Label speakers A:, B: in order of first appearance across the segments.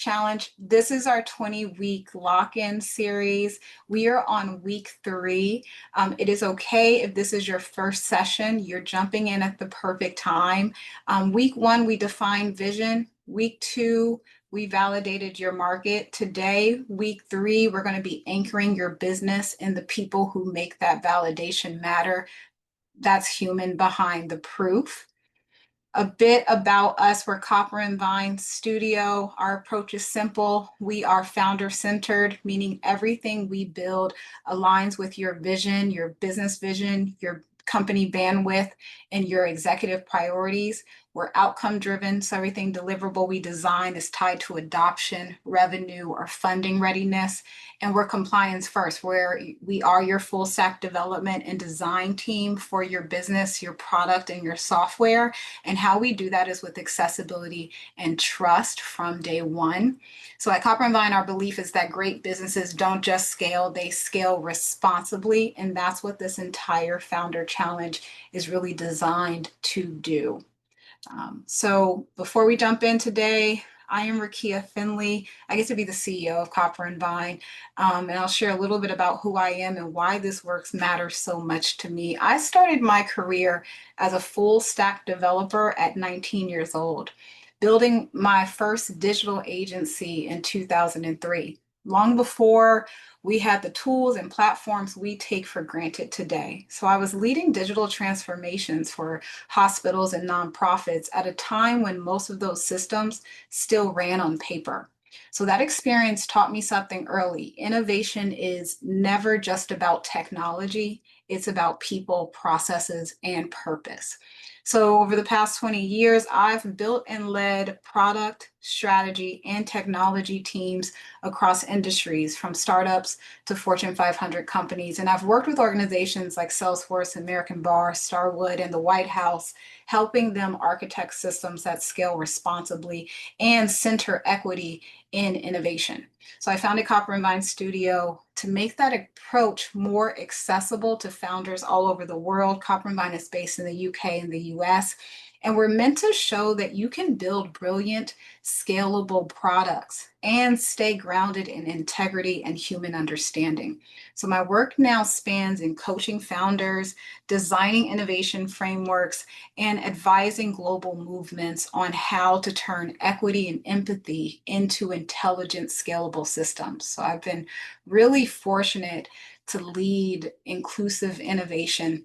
A: Challenge. This is our 20-week lock-in series. We are on week 3. It is okay if this is your first session. You're jumping in at the perfect time. Week 1, we defined vision. Week 2, we validated your market. Today, week 3, we're going to be anchoring your business in the people who make that validation matter. That's human behind the proof. A bit about us. We're Copper and Vine Studio. Our approach is simple. We are founder-centered, meaning everything we build aligns with your vision, your business vision, your company bandwidth, and your executive priorities. We're outcome-driven, so everything deliverable we design is tied to adoption, revenue, or funding readiness. And we're compliance first, where we are your full stack development and design team for your business, your product, and your software. And how we do that is with accessibility and trust from day one. So at Copper and Vine, our belief is that great businesses don't just scale, they scale responsibly. And that's what this entire Founder Challenge is really designed to do. So before we jump in today, I am Rakia Finley. I get to be the CEO of Copper and Vine, and I'll share a little bit about who I am and why this work matters so much to me. I started my career as a full stack developer at 19 years old, building my first digital agency in 2003, long before we had the tools and platforms we take for granted today. So I was leading digital transformations for hospitals and nonprofits at a time when most of those systems still ran on paper. So that experience taught me something early. Innovation is never just about technology. It's about people, processes, and purpose. So over the past 20 years, I've built and led product, strategy, and technology teams across industries, from startups to Fortune 500 companies. And I've worked with organizations like Salesforce, American Bar, Starwood, and the White House, helping them architect systems that scale responsibly and center equity in innovation. So I founded Copper and Vine Studio to make that approach more accessible to founders all over the world. Copper and Vine is based in the UK and the US. And we're meant to show that you can build brilliant, scalable products and stay grounded in integrity and human understanding. So my work now spans in coaching founders, designing innovation frameworks, and advising global movements on how to turn equity and empathy into intelligent, scalable systems. So I've been really fortunate to lead inclusive innovation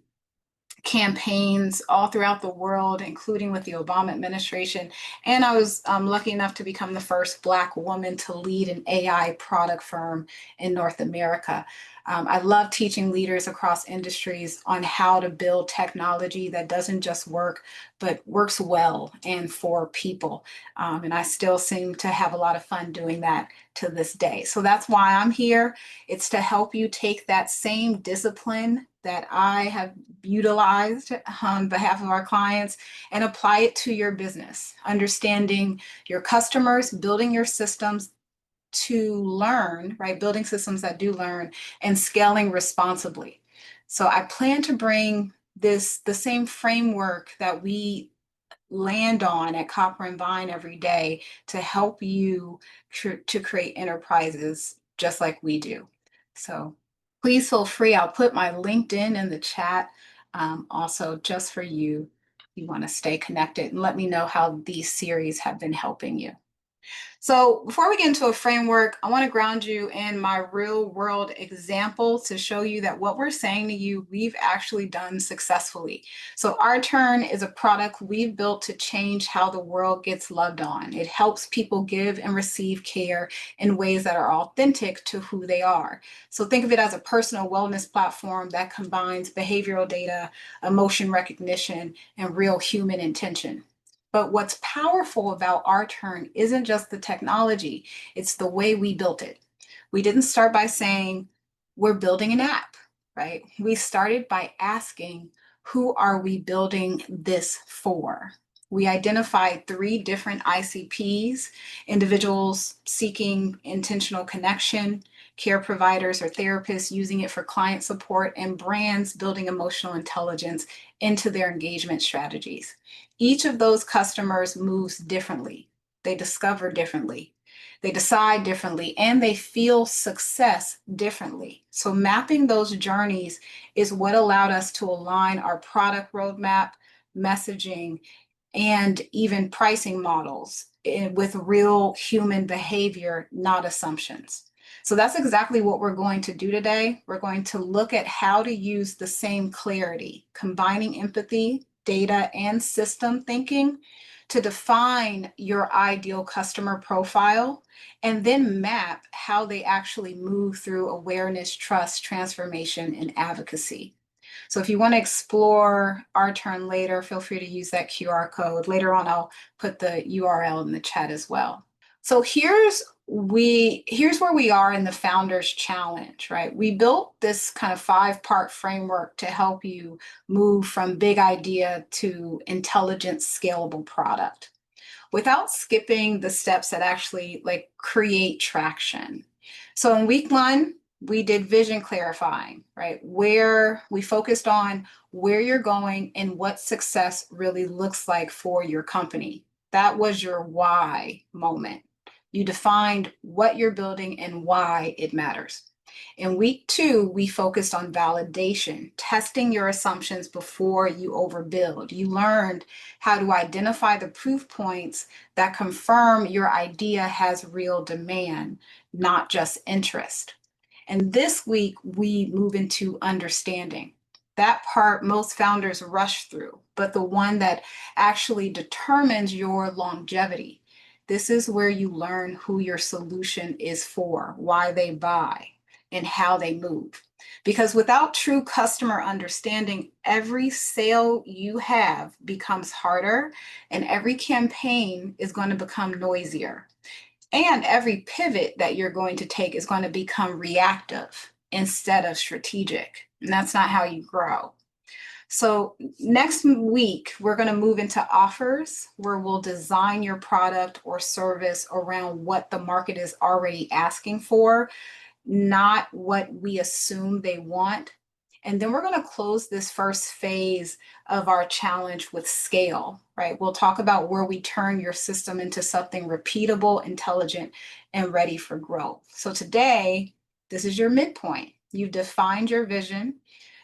A: campaigns all throughout the world, including with the Obama administration. And I was lucky enough to become the first Black woman to lead an AI product firm in North America. I love teaching leaders across industries on how to build technology that doesn't just work, but works well and for people. And I still seem to have a lot of fun doing that to this day. So that's why I'm here. It's to help you take that same discipline that I have utilized on behalf of our clients and apply it to your business, understanding your customers, building your systems to learn, right? Building systems that do learn and scaling responsibly. So I plan to bring the same framework that we land on at Copper and Vine every day to help you to create enterprises just like we do. So please feel free. I'll put my LinkedIn in the chat also just for you. You want to stay connected and let me know how these series have been helping you. So before we get into a framework, I want to ground you in my real world example to show you that what we're saying to you, we've actually done successfully. So Our Turn is a product we've built to change how the world gets loved on. It helps people give and receive care in ways that are authentic to who they are. So think of it as a personal wellness platform that combines behavioral data, emotion recognition, and real human intention. But what's powerful about Our Turn isn't just the technology, it's the way we built it. We didn't start by saying, we're building an app, right? We started by asking, who are we building this for? We identified 3 different ICPs: individuals seeking intentional connection, care providers or therapists using it for client support, and brands building emotional intelligence into their engagement strategies. Each of those customers moves differently. They discover differently. they decide differently, and they feel success differently. So mapping those journeys is what allowed us to align our product roadmap, messaging, and even pricing models with real human behavior, not assumptions. So that's exactly what we're going to do today. We're going to look at how to use the same clarity, combining empathy, data, and system thinking to define your ideal customer profile and then map how they actually move through awareness, trust, transformation, and advocacy. So if you want to explore our turn later, feel free to use that QR code. Later on, I'll put the URL in the chat as well. So here's where we are in the Founders Challenge, right? We built this kind of 5-part framework to help you move from big idea to intelligent, scalable product without skipping the steps that actually like create traction. So in week 1, we did vision clarifying, right? Where we focused on where you're going and what success really looks like for your company. That was your why moment. You defined what you're building and why it matters. In week 2, we focused on validation, testing your assumptions before you overbuild. You learned how to identify the proof points that confirm your idea has real demand, not just interest. And this week, we move into understanding. That part most founders rush through, but the one that actually determines your longevity. This is where you learn who your solution is for, why they buy, and how they move. Because without true customer understanding, every sale you have becomes harder and every campaign is going to become noisier. And every pivot that you're going to take is going to become reactive instead of strategic. And that's not how you grow. So next week, we're going to move into offers where we'll design your product or service around what the market is already asking for, not what we assume they want. And then we're going to close this first phase of our challenge with scale, right? We'll talk about where we turn your system into something repeatable, intelligent, and ready for growth. So today, this is your midpoint. You've defined your vision,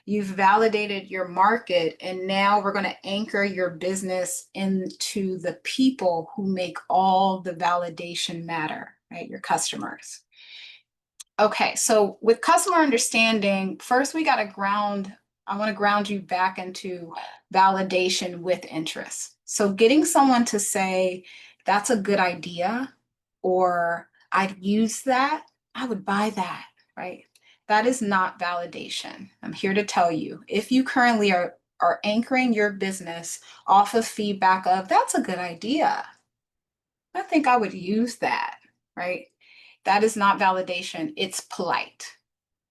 A: you've validated your market, and now we're going to anchor your business into the people who make all the validation matter, right? Your customers. Okay, so with customer understanding, first we got to I want to ground you back into validation with interest. So getting someone to say, that's a good idea, or I'd use that, I would buy that, right? That is not validation. I'm here to tell you, if you currently are anchoring your business off of feedback of, that's a good idea, I think I would use that, right? That is not validation, it's polite.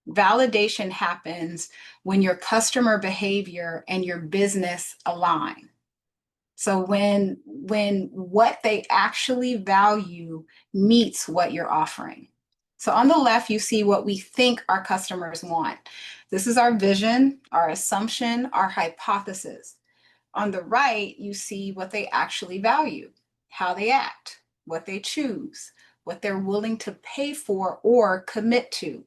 A: Validation happens when your customer behavior and your business align. So when what they actually value meets what you're offering. So on the left, you see what we think our customers want. This is our vision, our assumption, our hypothesis. On the right, you see what they actually value, how they act, what they choose, what they're willing to pay for or commit to.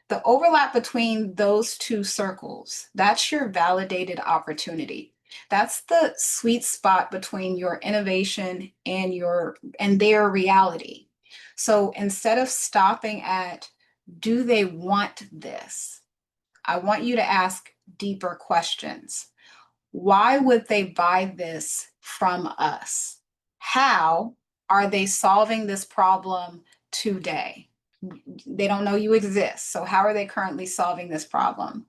A: The overlap between those two circles, that's your validated opportunity. That's the sweet spot between your innovation and their reality. So instead of stopping at, do they want this? I want you to ask deeper questions. Why would they buy this from us? How are they solving this problem today? They don't know you exist. So how are they currently solving this problem?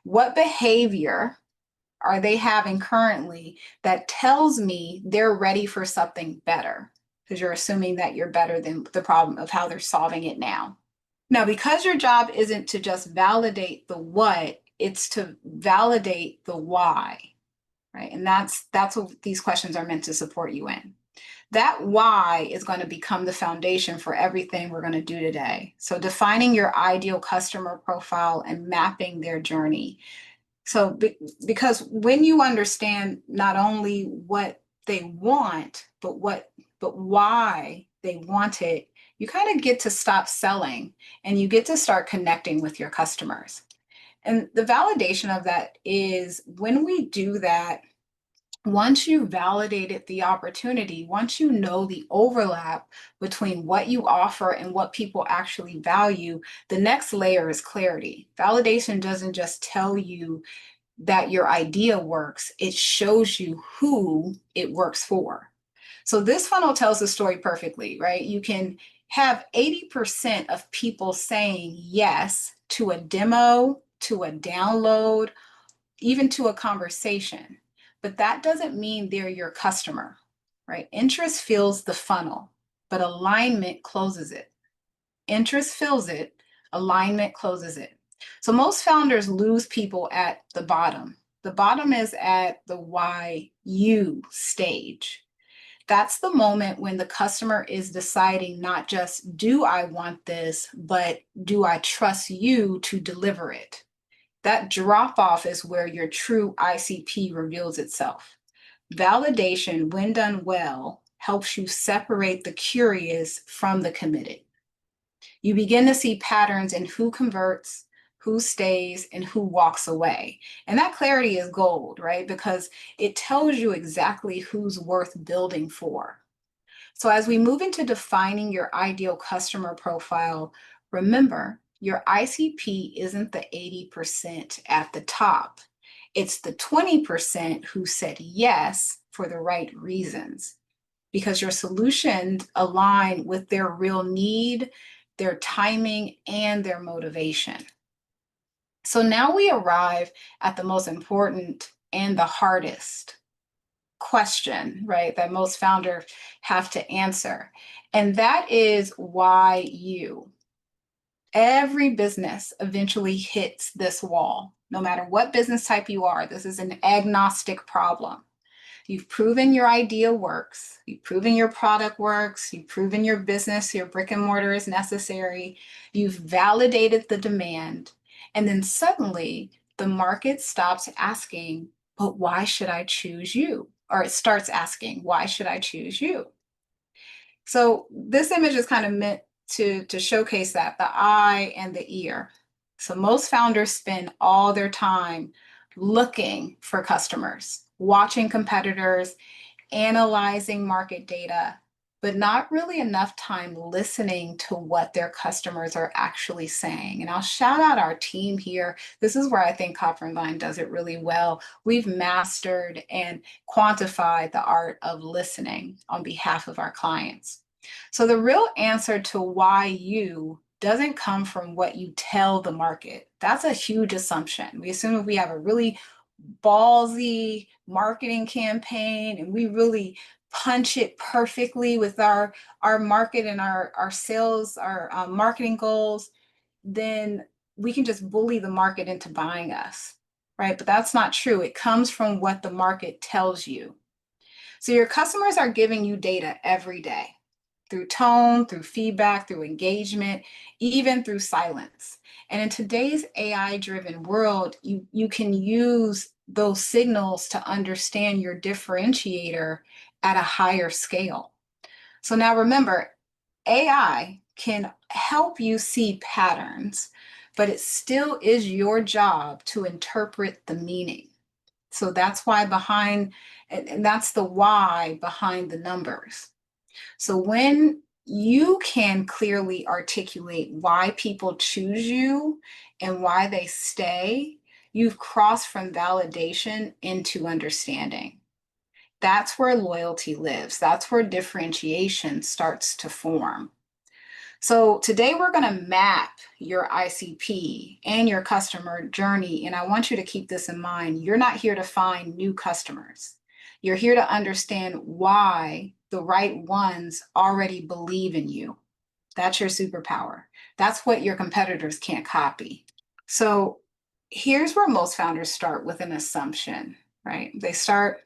A: What behavior are they having currently that tells me they're ready for something better? Because you're assuming that you're better than the problem of how they're solving it now. Now, because your job isn't to just validate the what, it's to validate the why, right? And that's what these questions are meant to support you in. That why is going to become the foundation for everything we're going to do today. So defining your ideal customer profile and mapping their journey. So because when you understand not only what they want, but why they want it, you kind of get to stop selling and you get to start connecting with your customers. And the validation of that is when we do that, once you validated the opportunity, once you know the overlap between what you offer and what people actually value, the next layer is clarity. Validation doesn't just tell you that your idea works, it shows you who it works for. So this funnel tells the story perfectly, right? You can have 80% of people saying yes to a demo, to a download, even to a conversation. But that doesn't mean they're your customer, right? Interest fills the funnel, but alignment closes it. Interest fills it, alignment closes it. So most founders lose people at the bottom. The bottom is at the why you stage. That's the moment when the customer is deciding not just, do I want this, but do I trust you to deliver it? That drop off is where your true ICP reveals itself. Validation, when done well, helps you separate the curious from the committed. You begin to see patterns in who converts, who stays, and who walks away. And that clarity is gold, right? Because it tells you exactly who's worth building for. So as we move into defining your ideal customer profile, remember your ICP isn't the 80% at the top. It's the 20% who said yes for the right reasons, because your solutions align with their real need, their timing, and their motivation. So now we arrive at the most important and the hardest question, right, that most founders have to answer. And that is why you. Every business eventually hits this wall, no matter what business type you are. This is an agnostic problem. You've proven your idea works. You've proven your product works. You've proven your business, your brick and mortar is necessary. You've validated the demand. And then suddenly the market stops asking, but why should I choose you? Or it starts asking, why should I choose you? So this image is kind of meant to showcase that, the eye and the ear. So most founders spend all their time looking for customers, watching competitors, analyzing market data, but not really enough time listening to what their customers are actually saying. And I'll shout out our team here. This is where I think Copper and Vine does it really well. We've mastered and quantified the art of listening on behalf of our clients. So the real answer to why you doesn't come from what you tell the market. That's a huge assumption. We assume if we have a really ballsy marketing campaign and we really punch it perfectly with our market and our sales, our marketing goals, then we can just bully the market into buying us, right? But that's not true. It comes from what the market tells you. So your customers are giving you data every day through tone, through feedback, through engagement, even through silence. And in today's AI-driven world, you can use those signals to understand your differentiator at a higher scale. So now remember, AI can help you see patterns, but it still is your job to interpret the meaning. So that's why and that's the why behind the numbers. So when you can clearly articulate why people choose you and why they stay, you've crossed from validation into understanding. That's where loyalty lives. That's where differentiation starts to form. So today we're going to map your ICP and your customer journey. And I want you to keep this in mind. You're not here to find new customers. You're here to understand why the right ones already believe in you. That's your superpower. That's what your competitors can't copy. So here's where most founders start with an assumption, right? They start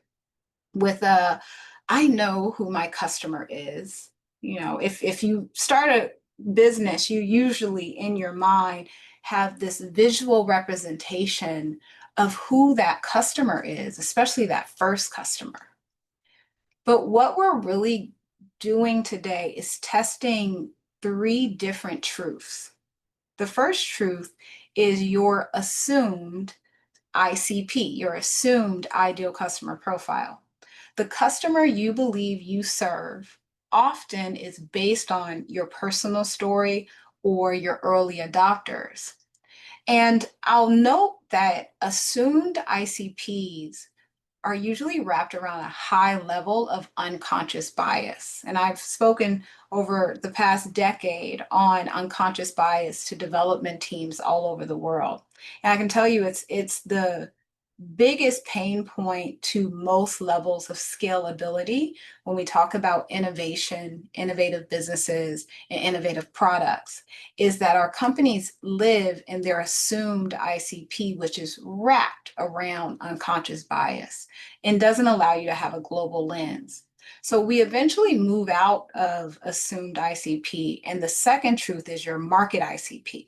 A: with I know who my customer is. You know, if you start a business, you usually in your mind have this visual representation of who that customer is, especially that first customer. But what we're really doing today is testing three different truths. The first truth is your assumed ICP, your assumed ideal customer profile. The customer you believe you serve often is based on your personal story or your early adopters. And I'll note that assumed ICPs are usually wrapped around a high level of unconscious bias. And I've spoken over the past decade on unconscious bias to development teams all over the world. And I can tell you it's the biggest pain point to most levels of scalability when we talk about innovation, innovative businesses, and innovative products is that our companies live in their assumed ICP, which is wrapped around unconscious bias and doesn't allow you to have a global lens. So we eventually move out of assumed ICP. And the second truth is your market ICP.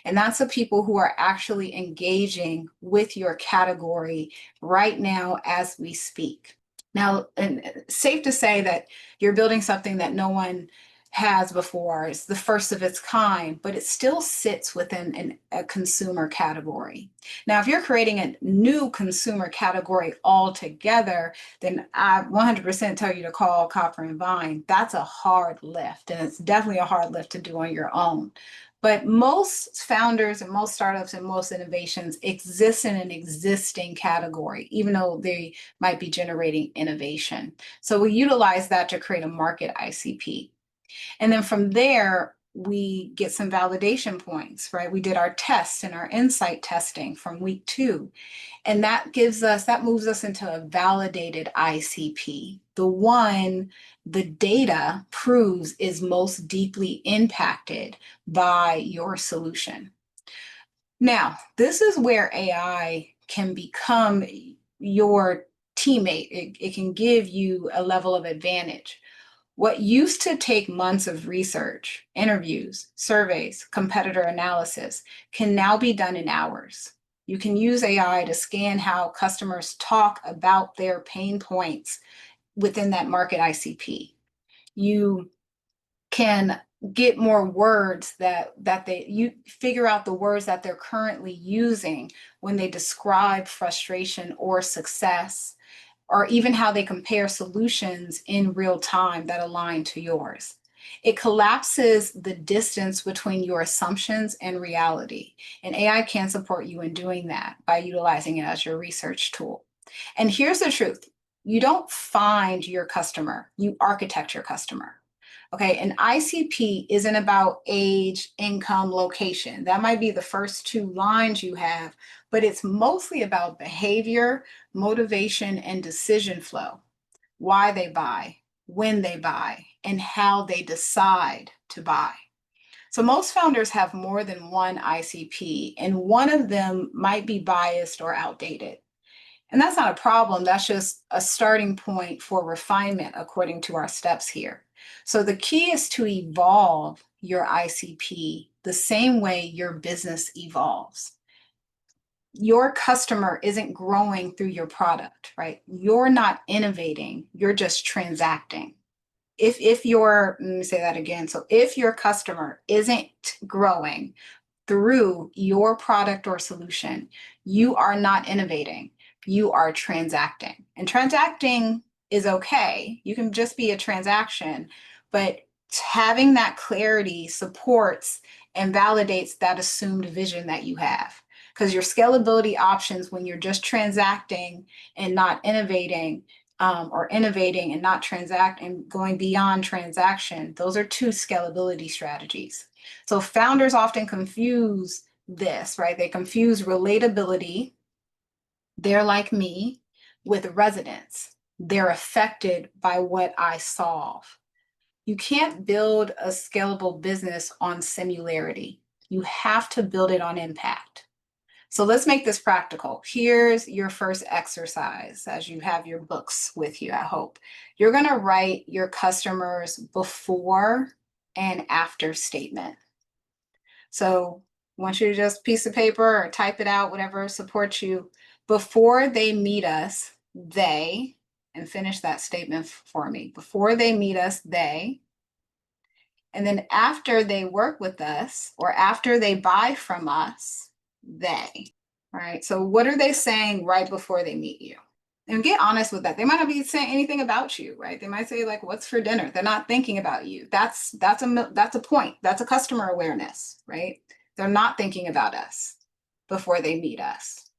A: And that's the people who are actually engaging with your category right now as we speak. Now, and safe to say that you're building something that no one has before. It's the first of its kind, but it still sits within a consumer category. Now, if you're creating a new consumer category altogether, then I 100% tell you to call Copper and Vine. That's a hard lift, and it's definitely a hard lift to do on your own. But most founders and most startups and most innovations exist in an existing category, even though they might be generating innovation. So we utilize that to create a market ICP. And then from there, we get some validation points, right? We did our tests and our insight testing from week 2. And that moves us into a validated ICP, the one the data proves is most deeply impacted by your solution. Now, this is where AI can become your teammate. It can give you a level of advantage. What used to take months of research, interviews, surveys, competitor analysis can now be done in hours. You can use AI to scan how customers talk about their pain points within that market ICP. You can get more words that you figure out the words that they're currently using when they describe frustration or success, or even how they compare solutions in real time that align to yours. It collapses the distance between your assumptions and reality. And AI can support you in doing that by utilizing it as your research tool. And here's the truth. You don't find your customer, you architect your customer. Okay, an ICP isn't about age, income, location. That might be the first 2 lines you have, but it's mostly about behavior, motivation, and decision flow. Why they buy, when they buy, and how they decide to buy. So most founders have more than one ICP, and one of them might be biased or outdated. And that's not a problem. That's just a starting point for refinement according to our steps here. So the key is to evolve your ICP the same way your business evolves. Your customer isn't growing through your product, right? You're not innovating, you're just transacting. If your, let me say that again. So if your customer isn't growing through your product or solution, you are not innovating, you are transacting. And transacting is okay. You can just be a transaction, but having that clarity supports and validates that assumed vision that you have. Because your scalability options, when you're just transacting and not innovating, or innovating and not transact and going beyond transaction, those are 2 scalability strategies. So founders often confuse this, right? They confuse relatability, they're like me, with resonance. They're affected by what I solve. You can't build a scalable business on similarity. You have to build it on impact. So let's make this practical. Here's your first exercise as you have your books with you, I hope. You're going to write your customers' before and after statement. So I want you to just piece of paper or type it out, whatever supports you. Before they meet us, they, and finish that statement for me. Before they meet us, they, And then after they work with us or after they buy from us, right? So what are they saying right before they meet you? And get honest with that. They might not be saying anything about you, right? They might say like, "What's for dinner?" They're not thinking about you. That's a point. That's a customer awareness, right? They're not thinking about us before they meet us.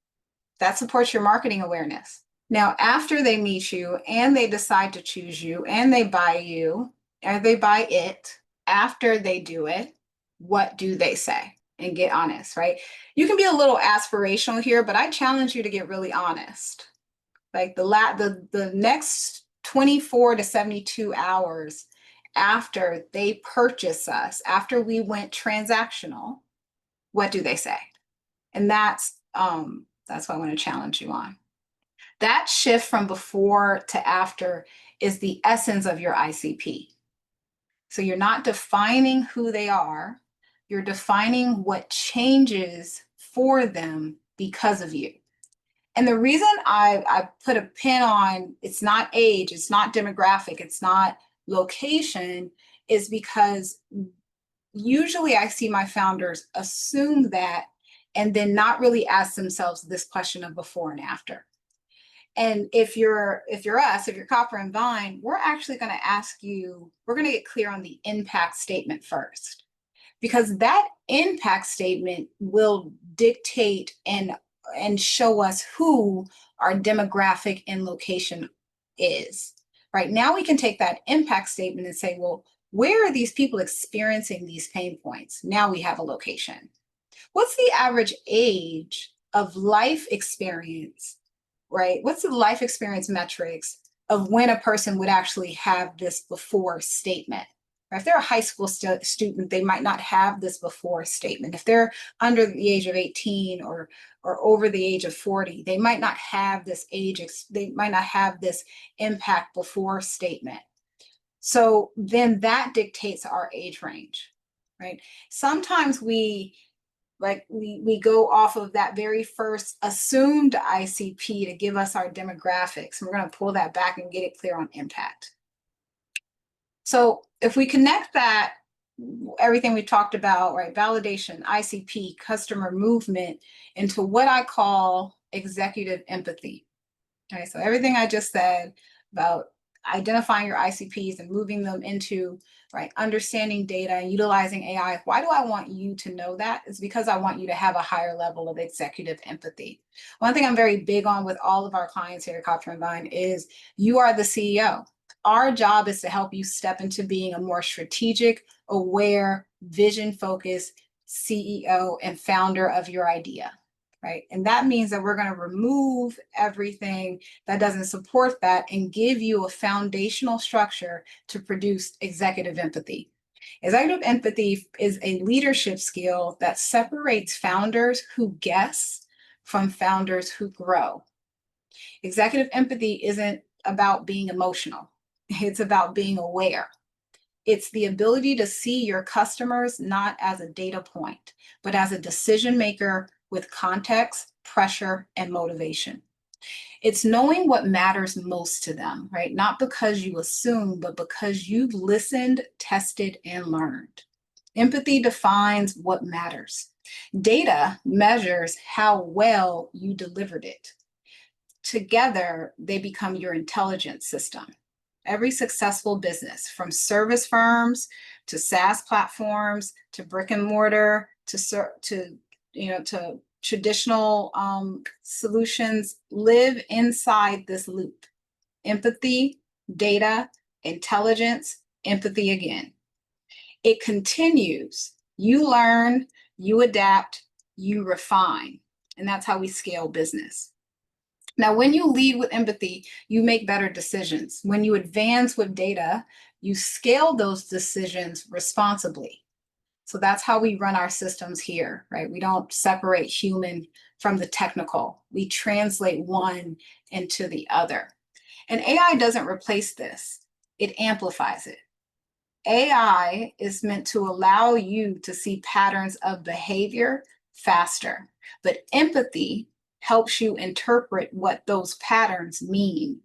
A: That supports your marketing awareness. Now, after they meet you and they decide to choose you and they buy you or they buy it, after they do it, what do they say? And get honest, right? You can be a little aspirational here, but I challenge you to get really honest. Like the next 24 to 72 hours after they purchase us, after we went transactional, what do they say? And that's what I want to challenge you on. That shift from before to after is the essence of your ICP. So you're not defining who they are, you're defining what changes for them because of you. And the reason I put a pin on it's not age, it's not demographic, it's not location, is because usually I see my founders assume that and then not really ask themselves this question of before and after. And if you're Copper and Vine, we're actually going to ask you, we're going to get clear on the impact statement first, because that impact statement will dictate and show us who our demographic and location is. Right now, we can take that impact statement and say, well, where are these people experiencing these pain points? Now we have a location. What's the average age of life experience, right? What's the life experience metrics of when a person would actually have this before statement? If they're a high school student, they might not have this before statement. If they're under the age of 18 or over the age of 40, they might not have this they might not have this impact before statement. So then that dictates our age range, right? Sometimes we go off of that very first assumed ICP to give us our demographics. And we're going to pull that back and get it clear on impact. So if we connect that, everything we talked about, right, validation, ICP, customer movement, into what I call executive empathy. Right, so everything I just said about identifying your ICPs and moving them into, right, understanding data and utilizing AI. Why do I want you to know that? It's because I want you to have a higher level of executive empathy. One thing I'm very big on with all of our clients here at Copter and Vine is you are the CEO. Our job is to help you step into being a more strategic, aware, vision-focused CEO and founder of your idea. Right. And that means that we're going to remove everything that doesn't support that and give you a foundational structure to produce executive empathy. Executive empathy is a leadership skill that separates founders who guess from founders who grow. Executive empathy isn't about being emotional. It's about being aware. It's the ability to see your customers not as a data point, but as a decision maker with context, pressure, and motivation. It's knowing what matters most to them, right? Not because you assume, but because you've listened, tested, and learned. Empathy defines what matters. Data measures how well you delivered it. Together, they become your intelligence system. Every successful business, from service firms to SaaS platforms to brick and mortar to traditional solutions, live inside this loop. Empathy, data, intelligence, empathy again. It continues. You learn, you adapt, you refine, and that's how we scale business. Now, when you lead with empathy, you make better decisions. When you advance with data, you scale those decisions responsibly. So that's how we run our systems here, right? We don't separate human from the technical. We translate one into the other. And AI doesn't replace this. It amplifies it. AI is meant to allow you to see patterns of behavior faster, but empathy helps you interpret what those patterns mean.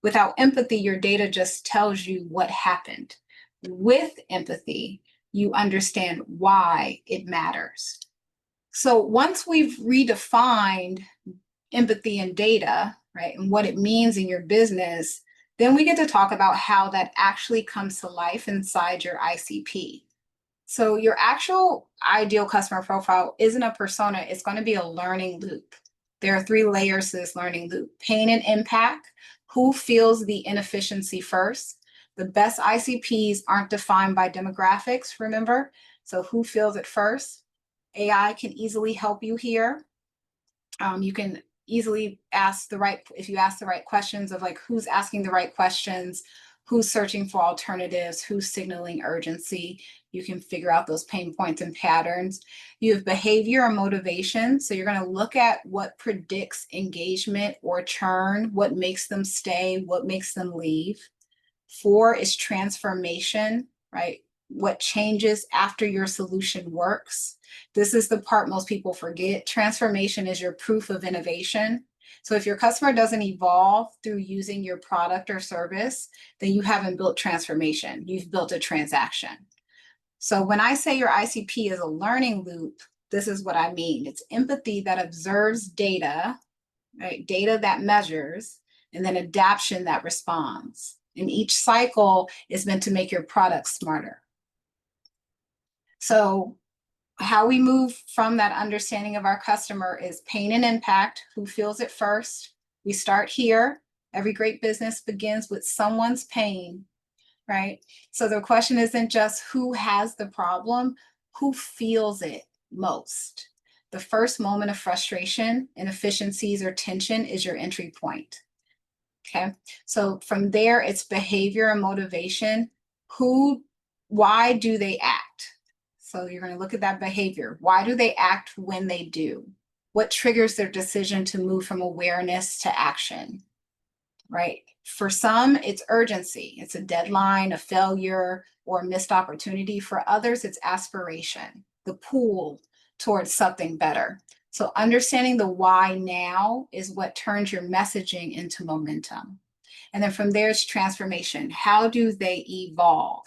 A: Without empathy, your data just tells you what happened. With empathy, you understand why it matters. So once we've redefined empathy and data, right, and what it means in your business, then we get to talk about how that actually comes to life inside your ICP. So your actual ideal customer profile isn't a persona, it's going to be a learning loop. There are three layers to this learning loop: pain and impact. Who feels the inefficiency first? The best ICPs aren't defined by demographics, remember? So who feels it first? AI can easily help you here. You can easily ask the right, if you ask the right questions of like who's asking the right questions, who's searching for alternatives, who's signaling urgency, you can figure out those pain points and patterns. You have behavior and motivation. So you're going to look at what predicts engagement or churn, what makes them stay, what makes them leave. 4 is transformation, right? What changes after your solution works. This is the part most people forget. Transformation is your proof of innovation. So if your customer doesn't evolve through using your product or service, then you haven't built transformation. You've built a transaction. So when I say your ICP is a learning loop, this is what I mean. It's empathy that observes data, right? Data that measures, and then adaptation that responds. And each cycle is meant to make your product smarter. So how we move from that understanding of our customer is pain and impact. Who feels it first? We start here. Every great business begins with someone's pain, right? So the question isn't just who has the problem, who feels it most. The first moment of frustration, inefficiencies, or tension is your entry point. Okay, so from there, it's behavior and motivation. Why do they act? So you're going to look at that behavior. Why do they act when they do? What triggers their decision to move from awareness to action, right? For some, it's urgency. It's a deadline, a failure, or a missed opportunity. For others, it's aspiration, the pull towards something better. So understanding the why now is what turns your messaging into momentum. And then from there is transformation. How do they evolve,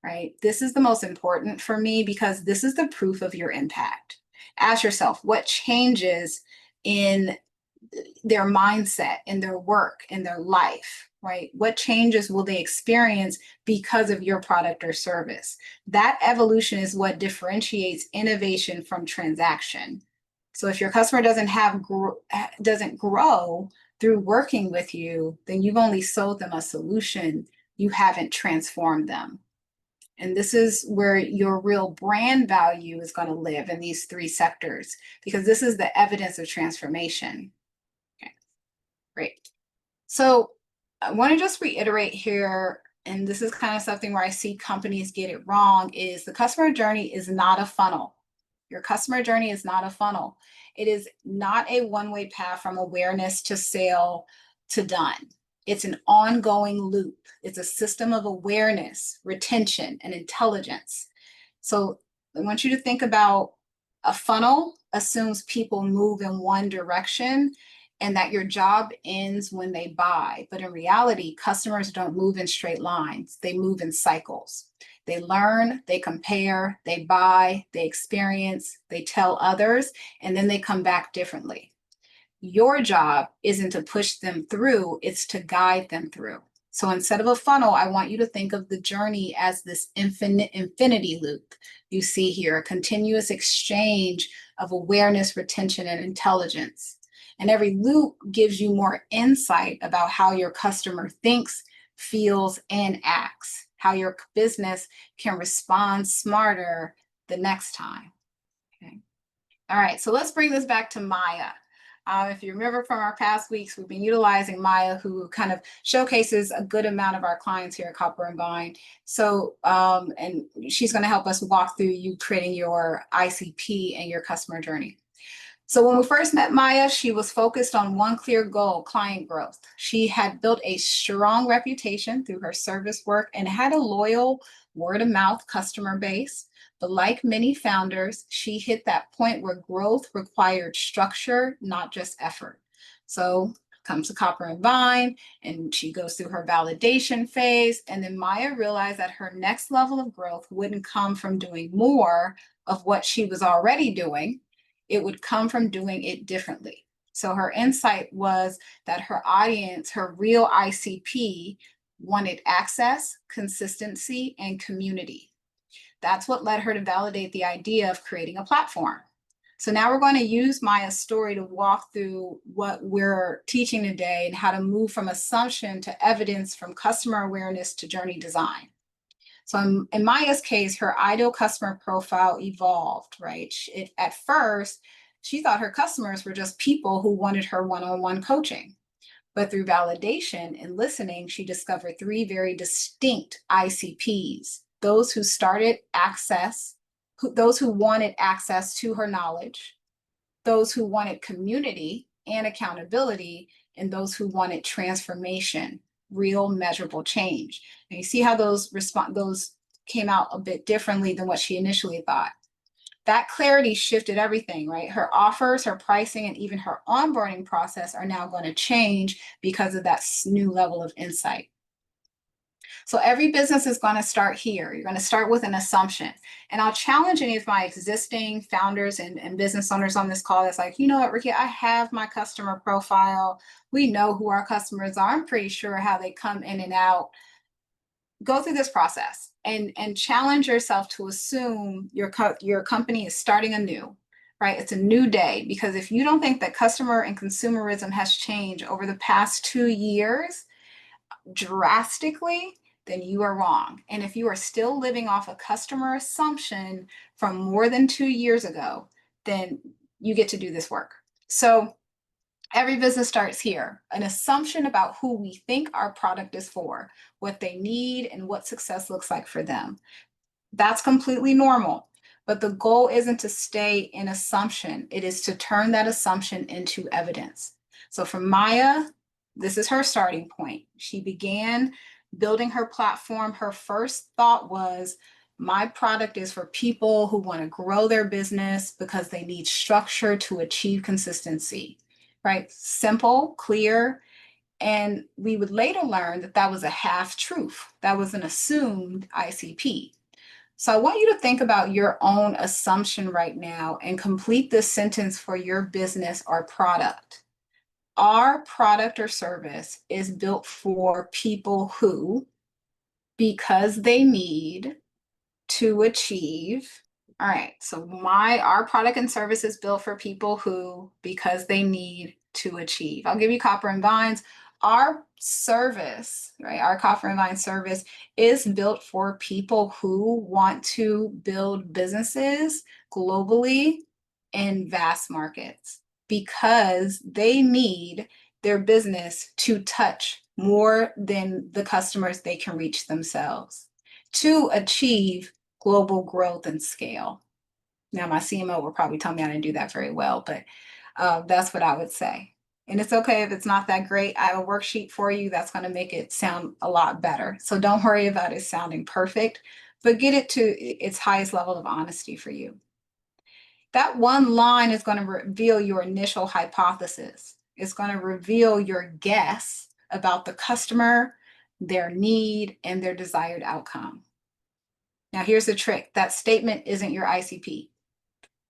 A: right? This is the most important for me because this is the proof of your impact. Ask yourself, what changes in their mindset, in their work, in their life, right? What changes will they experience because of your product or service? That evolution is what differentiates innovation from transaction. So if your customer doesn't grow through working with you, then you've only sold them a solution. You haven't transformed them. And this is where your real brand value is going to live in these 3 sectors, because this is the evidence of transformation. Okay, great. So I want to just reiterate here, and this is kind of something where I see companies get it wrong, is the customer journey is not a funnel. Your customer journey is not a funnel. It is not a one-way path from awareness to sale to done. It's an ongoing loop. It's a system of awareness, retention, and intelligence. So I want you to think about a funnel assumes people move in one direction and that your job ends when they buy. But in reality, customers don't move in straight lines. They move in cycles. They learn, they compare, they buy, they experience, they tell others, and then they come back differently. Your job isn't to push them through, it's to guide them through. So instead of a funnel, I want you to think of the journey as this infinity loop. You see here a continuous exchange of awareness, retention, and intelligence. And every loop gives you more insight about how your customer thinks, feels, and acts, how your business can respond smarter the next time. Okay. All right, so let's bring this back to Maya. If you remember from our past weeks, we've been utilizing Maya, who kind of showcases a good amount of our clients here at Copper and Vine. So, and she's going to help us walk through you creating your ICP and your customer journey. So when we first met Maya, she was focused on one clear goal: client growth. She had built a strong reputation through her service work and had a loyal word of mouth customer base. But like many founders, she hit that point where growth required structure, not just effort. So comes to Copper and Vine, and she goes through her validation phase. And then Maya realized that her next level of growth wouldn't come from doing more of what she was already doing. It would come from doing it differently. So her insight was that her audience, her real ICP, wanted access, consistency, and community. That's what led her to validate the idea of creating a platform. So now we're going to use Maya's story to walk through what we're teaching today and how to move from assumption to evidence, from customer awareness to journey design. So in Maya's case, her ideal customer profile evolved, right? At first, she thought her customers were just people who wanted her one-on-one coaching. But through validation and listening, she discovered three very distinct ICPs: those who those who wanted access to her knowledge, those who wanted community and accountability, and those who wanted transformation, real measurable change. And you see how those came out a bit differently than what she initially thought. That clarity shifted everything, right? Her offers, her pricing, and even her onboarding process are now going to change because of that new level of insight. So every business is going to start here. You're going to start with an assumption. And I'll challenge any of my existing founders and business owners on this call that's like, you know what, Ricky, I have my customer profile. We know who our customers are. I'm pretty sure how they come in and out. Go through this process and challenge yourself to assume your company is starting anew, right? It's a new day, because if you don't think that customer and consumerism has changed over the past 2 years drastically, then you are wrong. And if you are still living off a customer assumption from more than 2 years ago, then you get to do this work. So every business starts here: an assumption about who we think our product is for, what they need, and what success looks like for them. That's completely normal. But the goal isn't to stay in assumption. It is to turn that assumption into evidence. So for Maya, this is her starting point. She began building her platform. Her first thought was, my product is for people who want to grow their business because they need structure to achieve consistency, right? Simple, clear. And we would later learn that that was a half truth. That was an assumed ICP. So I want you to think about your own assumption right now and complete this sentence for your business or product. Our product or service is built for people who, because they need to achieve. All right, so our product and service is built for people who, because they need to achieve. I'll give you Copper and Vines. Our service, right? Our Copper and Vine service is built for people who want to build businesses globally in vast markets, because they need their business to touch more than the customers they can reach themselves to achieve global growth and scale. Now, my CMO will probably tell me I didn't do that very well, but that's what I would say. And it's okay if it's not that great. I have a worksheet for you that's going to make it sound a lot better. So don't worry about it sounding perfect, but get it to its highest level of honesty for you. That one line is going to reveal your initial hypothesis. It's going to reveal your guess about the customer, their need, and their desired outcome. Now, here's the trick. That statement isn't your ICP.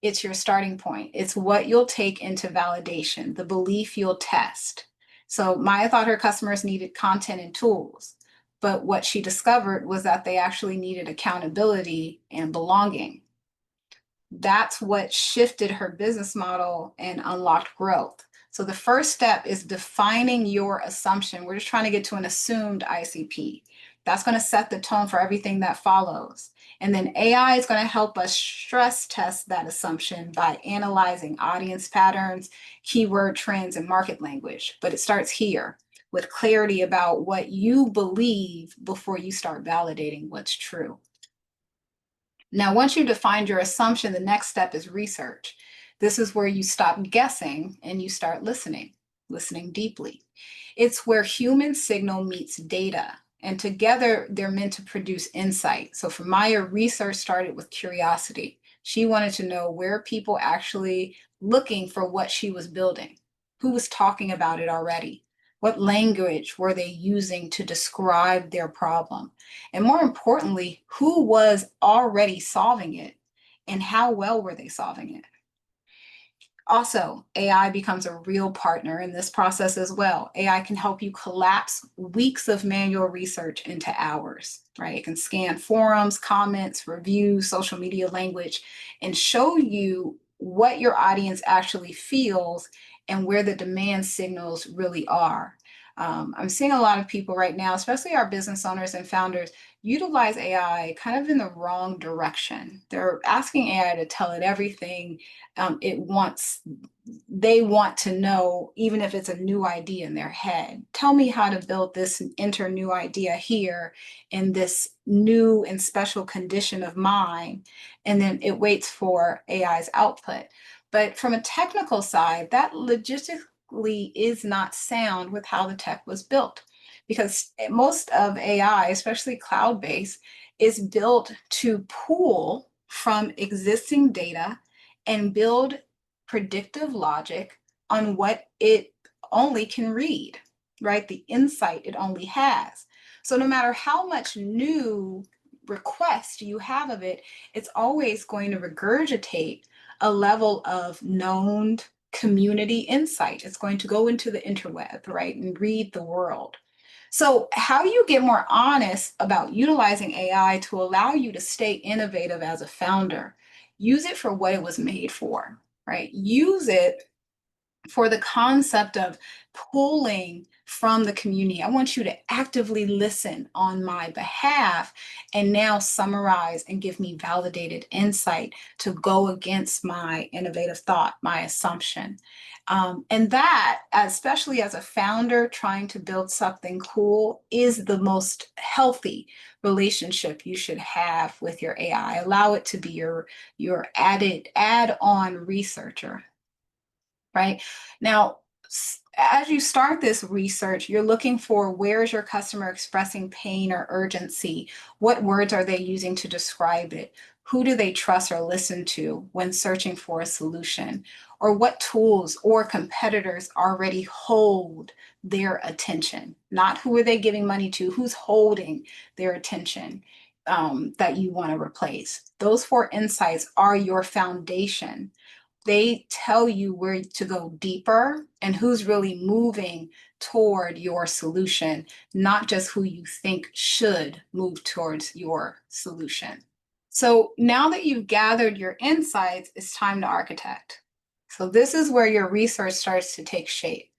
A: It's your starting point. It's what you'll take into validation, the belief you'll test. So Maya thought her customers needed content and tools, but what she discovered was that they actually needed accountability and belonging. That's what shifted her business model and unlocked growth. So the first step is defining your assumption. We're just trying to get to an assumed ICP. That's going to set the tone for everything that follows. And then AI is going to help us stress test that assumption by analyzing audience patterns, keyword trends, and market language. But it starts here with clarity about what you believe before you start validating what's true. Now, once you defined your assumption, the next step is research. This is where you stop guessing and you start listening deeply. It's where human signal meets data, and together they're meant to produce insight. So for Maya, research started with curiosity. She wanted to know where people actually looking for what she was building, who was talking about it already, What language were they using to describe their problem? And more importantly, who was already solving it and how well were they solving it? Also, AI becomes a real partner in this process as well. AI can help you collapse weeks of manual research into hours, right? It can scan forums, comments, reviews, social media language, and show you what your audience actually feels and where the demand signals really are. I'm seeing a lot of people right now, especially our business owners and founders, utilize AI kind of in the wrong direction. They're asking AI to tell it everything it wants. They want to know, even if it's a new idea in their head, tell me how to build this and enter a new idea here in this new and special condition of mine. And then it waits for AI's output. But from a technical side, that logistically is not sound with how the tech was built. Because most of AI, especially cloud based, is built to pull from existing data and build predictive logic on what it only can read, right? The insight it only has. So no matter how much new request you have of it, it's always going to regurgitate a level of known community insight. It's going to go into the interweb, right, and read the world. So, how do you get more honest about utilizing AI to allow you to stay innovative as a founder? Use it for what it was made for, right? Use it for the concept of pulling from the community. I want you to actively listen on my behalf and now summarize and give me validated insight to go against my innovative thought, my assumption. And that, especially as a founder trying to build something cool, is the most healthy relationship you should have with your AI. Allow it to be your add-on researcher, right? Now, as you start this research, you're looking for where is your customer expressing pain or urgency? What words are they using to describe it? Who do they trust or listen to when searching for a solution? Or what tools or competitors already hold their attention? Not who are they giving money to, who's holding their attention that you want to replace. Those four insights are your foundation. They tell you where to go deeper and who's really moving toward your solution, not just who you think should move towards your solution. So now that you've gathered your insights, it's time to architect. So this is where your research starts to take shape.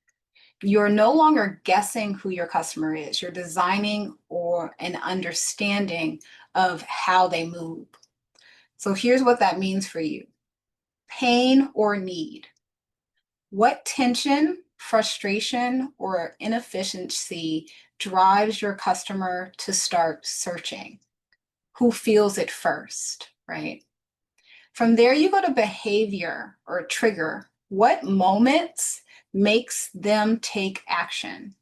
A: You're no longer guessing who your customer is. You're designing or an understanding of how they move. So here's what that means for you. Pain or need. What tension, frustration, or inefficiency drives your customer to start searching? Who feels it first, right? From there, you go to behavior or trigger. What moments makes them take action?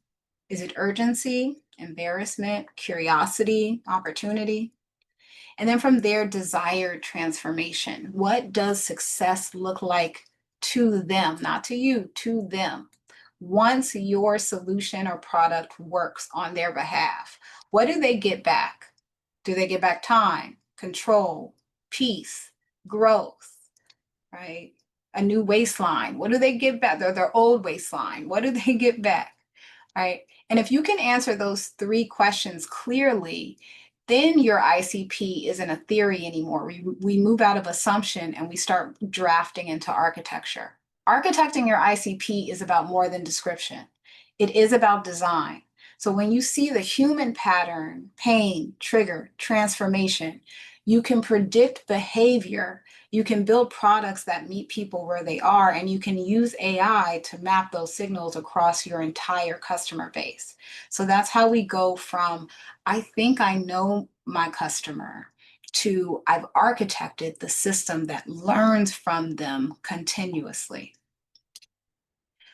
A: Is it urgency, embarrassment, curiosity, opportunity? And then from there, desired transformation. What does success look like to them, not to you, to them? Once your solution or product works on their behalf, what do they get back? Do they get back time, control, peace, growth, right? A new waistline. What do they get back? Their old waistline. What do they get back? Right? And if you can answer those three questions clearly, then your ICP isn't a theory anymore. We move out of assumption and we start drafting into architecture. Architecting your ICP is about more than description. It is about design. So when you see the human pattern, pain, trigger, transformation, you can predict behavior. You can build products that meet people where they are, and you can use AI to map those signals across your entire customer base. So that's how we go from, I think I know my customer, to I've architected the system that learns from them continuously.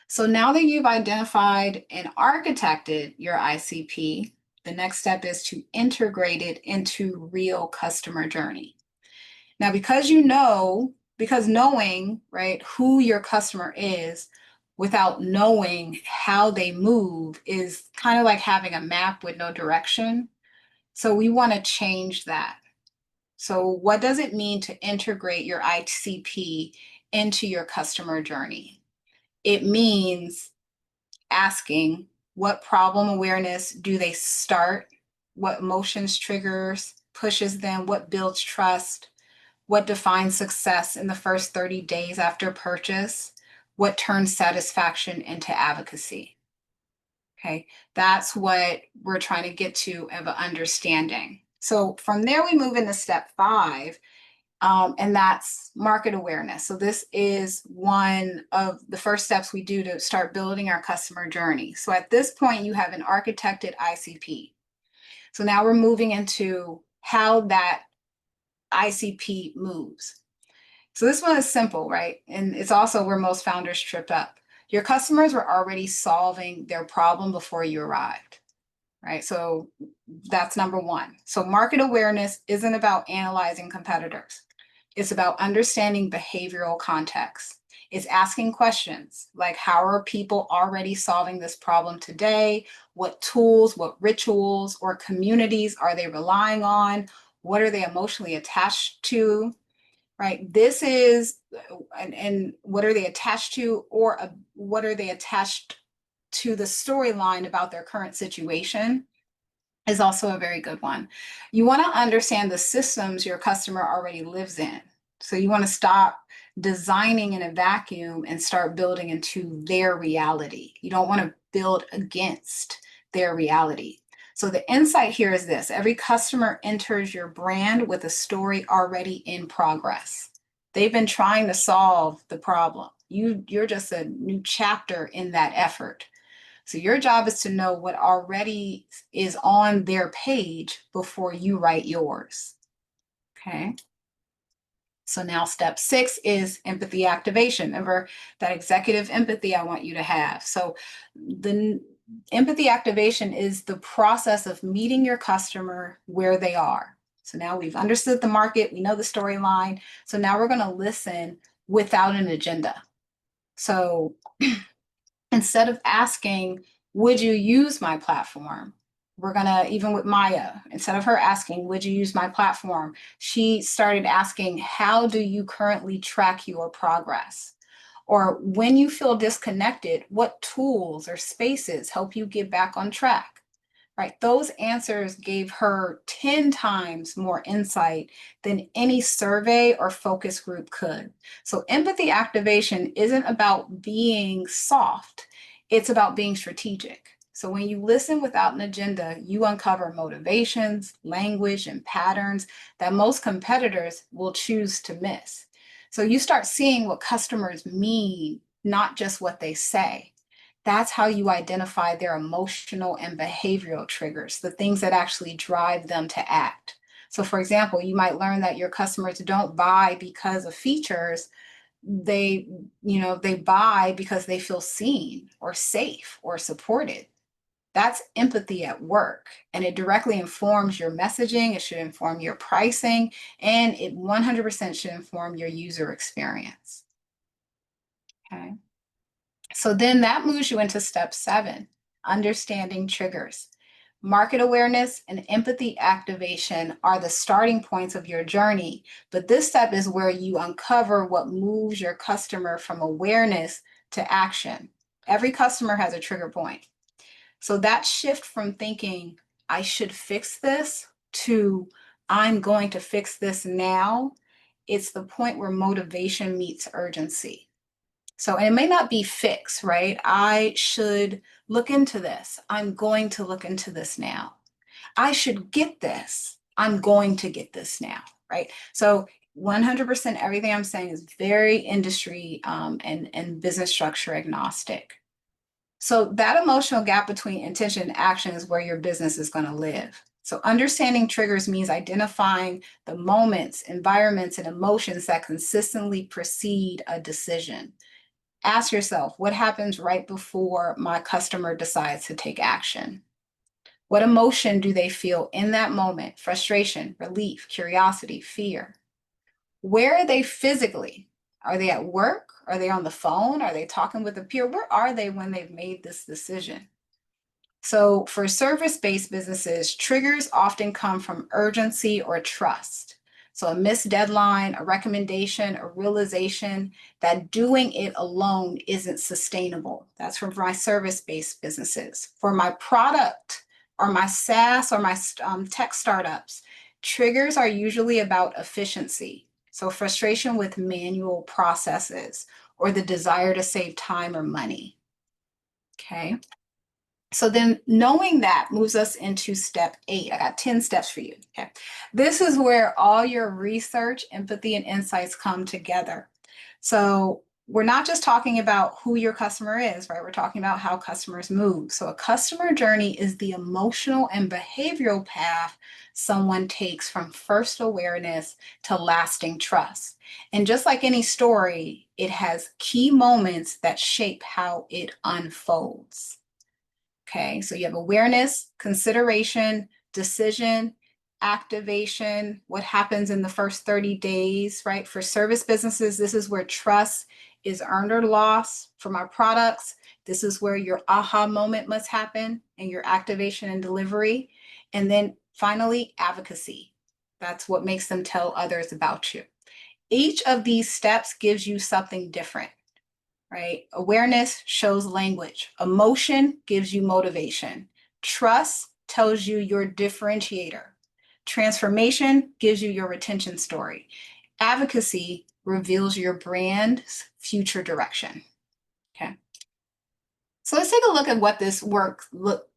A: So now that you've identified and architected your ICP, the next step is to integrate it into real customer journey. Now, because knowing, right, who your customer is without knowing how they move is kind of like having a map with no direction. So we want to change that. So what does it mean to integrate your ICP into your customer journey? It means asking, what problem awareness do they start? What emotions triggers, pushes them? What builds trust? What defines success in the first 30 days after purchase? What turns satisfaction into advocacy? Okay, that's what we're trying to get to of an understanding. So from there, we move into step 5, and that's market awareness. So this is one of the first steps we do to start building our customer journey. So at this point, you have an architected ICP. So now we're moving into how that ICP moves. So this one is simple, right? And it's also where most founders trip up. Your customers were already solving their problem before you arrived, right? So that's number one. So market awareness isn't about analyzing competitors. It's about understanding behavioral context. It's asking questions like, how are people already solving this problem today? What tools, what rituals or communities are they relying on? What are they emotionally attached to? Right? This is, and what are they attached to, or what are they attached to the storyline about their current situation? Is also a very good one. You want to understand the systems your customer already lives in. So you want to stop designing in a vacuum and start building into their reality. You don't want to build against their reality. So the insight here is this: every customer enters your brand with a story already in progress. They've been trying to solve the problem. You're just a new chapter in that effort. So your job is to know what already is on their page before you write yours. Okay. So now step 6 is empathy activation. Remember that executive empathy I want you to have. So the empathy activation is the process of meeting your customer where they are. So now we've understood the market, we know the storyline. So now we're going to listen without an agenda. So instead of asking, would you use my platform? We're gonna, even with Maya, instead of her asking, would you use my platform? She started asking, how do you currently track your progress? Or when you feel disconnected, what tools or spaces help you get back on track? Right? Those answers gave her 10 times more insight than any survey or focus group could. So empathy activation isn't about being soft, it's about being strategic. So when you listen without an agenda, you uncover motivations, language, and patterns that most competitors will choose to miss. So you start seeing what customers mean, not just what they say. That's how you identify their emotional and behavioral triggers, the things that actually drive them to act. So for example, you might learn that your customers don't buy because of features. They buy because they feel seen or safe or supported. That's empathy at work, and it directly informs your messaging. It should inform your pricing, and it 100% should inform your user experience. Okay. So then that moves you into step 7, understanding triggers. Market awareness and empathy activation are the starting points of your journey, but this step is where you uncover what moves your customer from awareness to action. Every customer has a trigger point. So that shift from thinking, I should fix this, to I'm going to fix this now, it's the point where motivation meets urgency. So, and it may not be fixed, right? I should look into this. I'm going to look into this now. I should get this. I'm going to get this now, right? So 100% everything I'm saying is very industry and business structure agnostic. So that emotional gap between intention and action is where your business is going to live. So understanding triggers means identifying the moments, environments, and emotions that consistently precede a decision. Ask yourself, what happens right before my customer decides to take action? What emotion do they feel in that moment? Frustration, relief, curiosity, fear. Where are they physically? Are they at work? Are they on the phone? Are they talking with a peer? Where are they when they've made this decision? So for service-based businesses, triggers often come from urgency or trust. So a missed deadline, a recommendation, a realization that doing it alone isn't sustainable. That's for my service-based businesses. For my product or my SaaS or my tech startups, triggers are usually about efficiency. So frustration with manual processes or the desire to save time or money. Okay. So then knowing that moves us into step 8. I got 10 steps for you. Okay. This is where all your research, empathy, and insights come together. So we're not just talking about who your customer is, right? We're talking about how customers move. So a customer journey is the emotional and behavioral path someone takes from first awareness to lasting trust. And just like any story, it has key moments that shape how it unfolds. Okay, so you have awareness, consideration, decision, activation, what happens in the first 30 days, right? For service businesses, this is where trust is earned or lost. For my products, this is where your aha moment must happen and your activation and delivery. And then finally, advocacy. That's what makes them tell others about you. Each of these steps gives you something different, right? Awareness shows language. Emotion gives you motivation. Trust tells you your differentiator. Transformation gives you your retention story. Advocacy reveals your brand's future direction. Okay. So let's take a look at what this work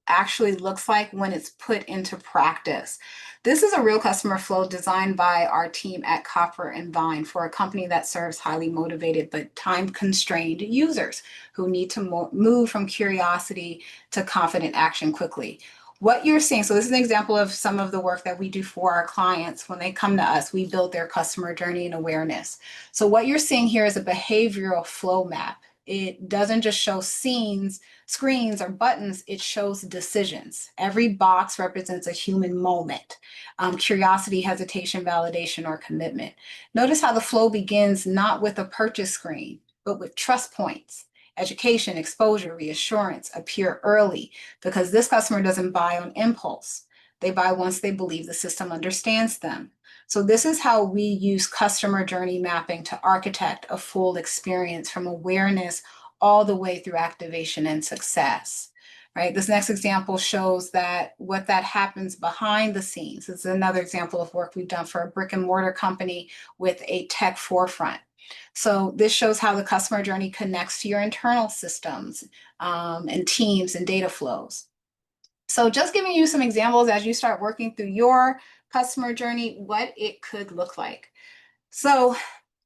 A: actually looks like when it's put into practice. This is a real customer flow designed by our team at Copper and Vine for a company that serves highly motivated but time-constrained users who need to move from curiosity to confident action quickly. What you're seeing, so this is an example of some of the work that we do for our clients. When they come to us, we build their customer journey and awareness. So what you're seeing here is a behavioral flow map. It doesn't just show scenes, screens, or buttons, it shows decisions. Every box represents a human moment. Curiosity, hesitation, validation, or commitment. Notice how the flow begins not with a purchase screen, but with trust points. Education, exposure, reassurance appear early because this customer doesn't buy on impulse. They buy once they believe the system understands them. So this is how we use customer journey mapping to architect a full experience from awareness all the way through activation and success, right? This next example shows that what that happens behind the scenes. This is another example of work we've done for a brick and mortar company with a tech forefront. So this shows how the customer journey connects to your internal systems and teams and data flows. So just giving you some examples as you start working through your customer journey, what it could look like. So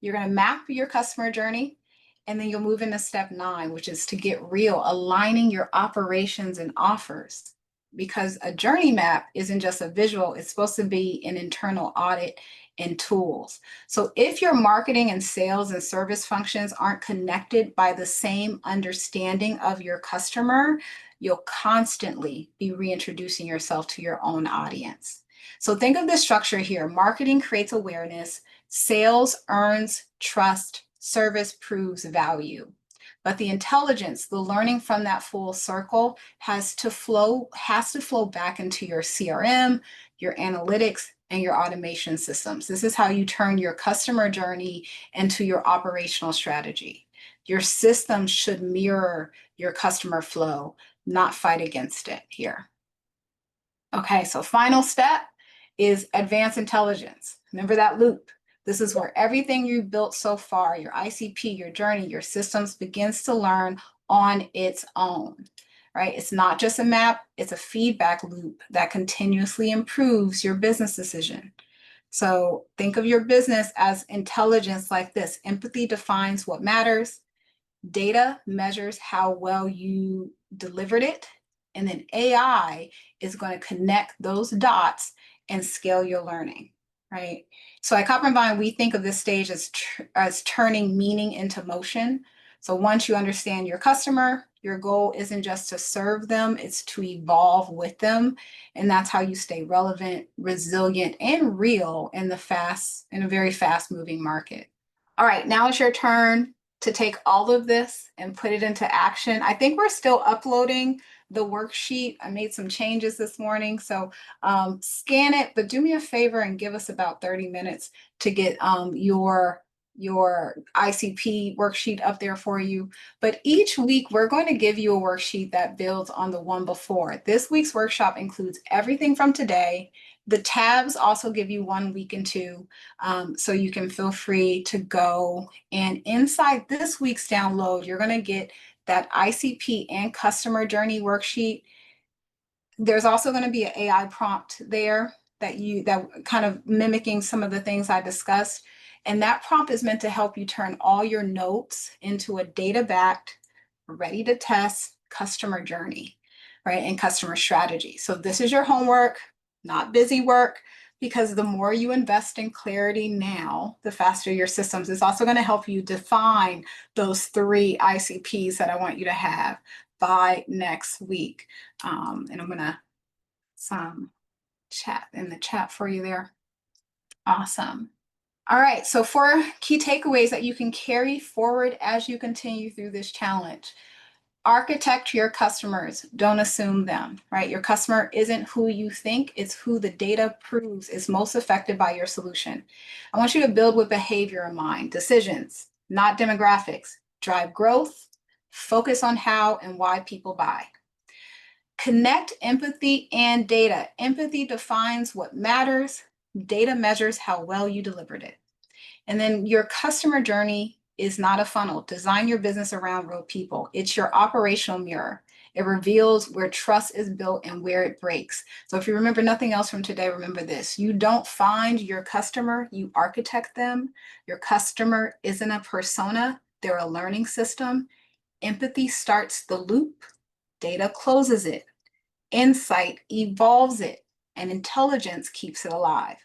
A: you're going to map your customer journey, and then you'll move into step 9, which is to get real, aligning your operations and offers. Because a journey map isn't just a visual, it's supposed to be an internal audit and tools. So if your marketing and sales and service functions aren't connected by the same understanding of your customer, you'll constantly be reintroducing yourself to your own audience. So think of the structure here. Marketing creates awareness, sales earns trust, service proves value. But the intelligence, the learning from that full circle has to flow back into your CRM, your analytics, and your automation systems. This is how you turn your customer journey into your operational strategy. Your system should mirror your customer flow, not fight against it here. Okay, so final step is advanced intelligence. Remember that loop. This is where everything you've built so far, your ICP, your journey, your systems begins to learn on its own, right? It's not just a map, it's a feedback loop that continuously improves your business decision. So think of your business as intelligence like this. Empathy defines what matters. Data measures how well you delivered it. And then AI is going to connect those dots and scale your learning, right? So at Copper and Vine, we think of this stage as turning meaning into motion. So once you understand your customer, your goal isn't just to serve them, it's to evolve with them. And that's how you stay relevant, resilient, and real in a very fast moving market. All right, now it's your turn to take all of this and put it into action. I think we're still uploading the worksheet. I made some changes this morning, so scan it, but do me a favor and give us about 30 minutes to get your ICP worksheet up there for you. But each week, we're going to give you a worksheet that builds on the one before. This week's workshop includes everything from today. The tabs also give you 1 week and two. So you can feel free to go. And inside this week's download, you're going to get that ICP and customer journey worksheet. There's also going to be an AI prompt there that kind of mimicking some of the things I discussed. And that prompt is meant to help you turn all your notes into a data-backed, ready to test customer journey, right? And customer strategy. So this is your homework, not busy work, because the more you invest in clarity now, the faster your systems. It's also going to help you define those 3 ICPs that I want you to have by next week. And I'm gonna some chat in the chat for you there. Awesome. All right, so 4 key takeaways that you can carry forward as you continue through this challenge. Architect your customers, don't assume them, right? Your customer isn't who you think, it's who the data proves is most affected by your solution. I want you to build with behavior in mind, decisions, not demographics. Drive growth, focus on how and why people buy. Connect empathy and data. Empathy defines what matters. Data measures how well you delivered it. And then your customer journey is not a funnel. Design your business around real people. It's your operational mirror. It reveals where trust is built and where it breaks. So if you remember nothing else from today, remember this. You don't find your customer, you architect them. Your customer isn't a persona, they're a learning system. Empathy starts the loop, data closes it. Insight evolves it, and intelligence keeps it alive.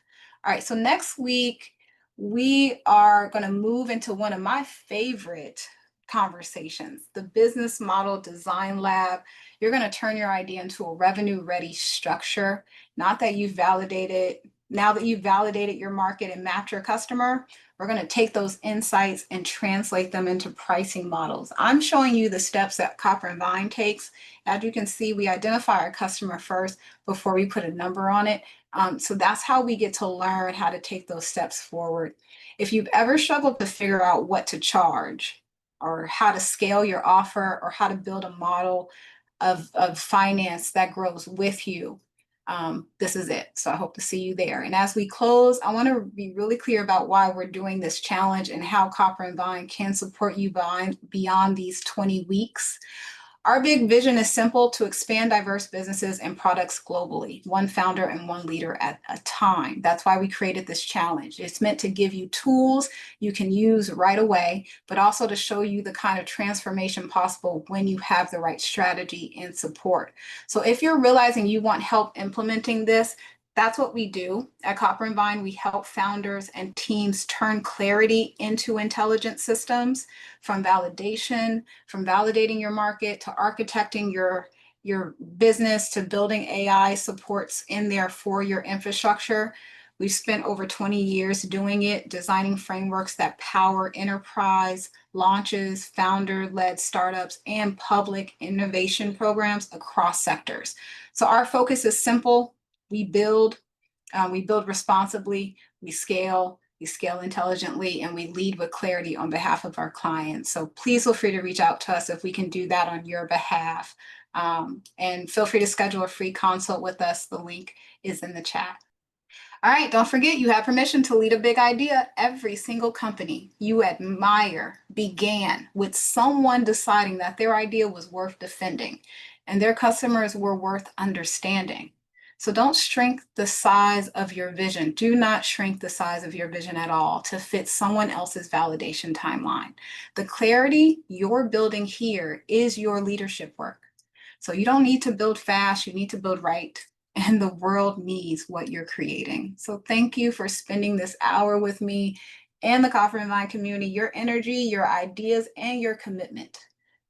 A: All right, so next week, we are going to move into one of my favorite conversations, the business model design lab. You're going to turn your idea into a revenue ready structure. Not that you've validated, now that you've validated your market and mapped your customer, we're going to take those insights and translate them into pricing models. I'm showing you the steps that Copper and Vine takes. As you can see, we identify our customer first before we put a number on it. So that's how we get to learn how to take those steps forward. If you've ever struggled to figure out what to charge or how to scale your offer or how to build a model of finance that grows with you, this is it. So I hope to see you there. And as we close, I want to be really clear about why we're doing this challenge and how Copper and Vine can support you beyond these 20 weeks. Our big vision is simple: to expand diverse businesses and products globally, one founder and one leader at a time. That's why we created this challenge. It's meant to give you tools you can use right away, but also to show you the kind of transformation possible when you have the right strategy and support. So if you're realizing you want help implementing this, that's what we do at Copper and Vine. We help founders and teams turn clarity into intelligent systems, from validating your market to architecting your business to building AI supports in there for your infrastructure. We've spent over 20 years doing it, designing frameworks that power enterprise launches, founder-led startups, and public innovation programs across sectors. So our focus is simple. We build responsibly, we scale intelligently, and we lead with clarity on behalf of our clients. So please feel free to reach out to us if we can do that on your behalf. And feel free to schedule a free consult with us. The link is in the chat. All right, don't forget you have permission to lead a big idea. Every single company you admire began with someone deciding that their idea was worth defending and their customers were worth understanding. So don't shrink the size of your vision. Do not shrink the size of your vision at all to fit someone else's validation timeline. The clarity you're building here is your leadership work. So you don't need to build fast, you need to build right. And the world needs what you're creating. So thank you for spending this hour with me and the Copper and Vine community. Your energy, your ideas, and your commitment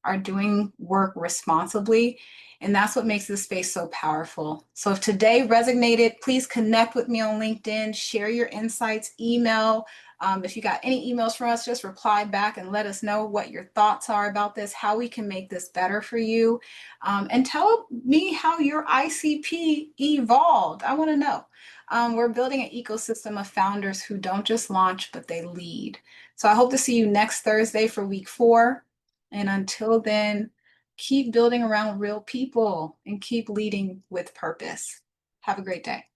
A: are doing work responsibly. And that's what makes this space so powerful. So if today resonated, please connect with me on LinkedIn, share your insights, email. If you got any emails from us, just reply back and let us know what your thoughts are about this, how we can make this better for you. And tell me how your ICP evolved. I want to know. We're building an ecosystem of founders who don't just launch, but they lead. So I hope to see you next Thursday for week 4. And until then, keep building around real people and keep leading with purpose. Have a great day.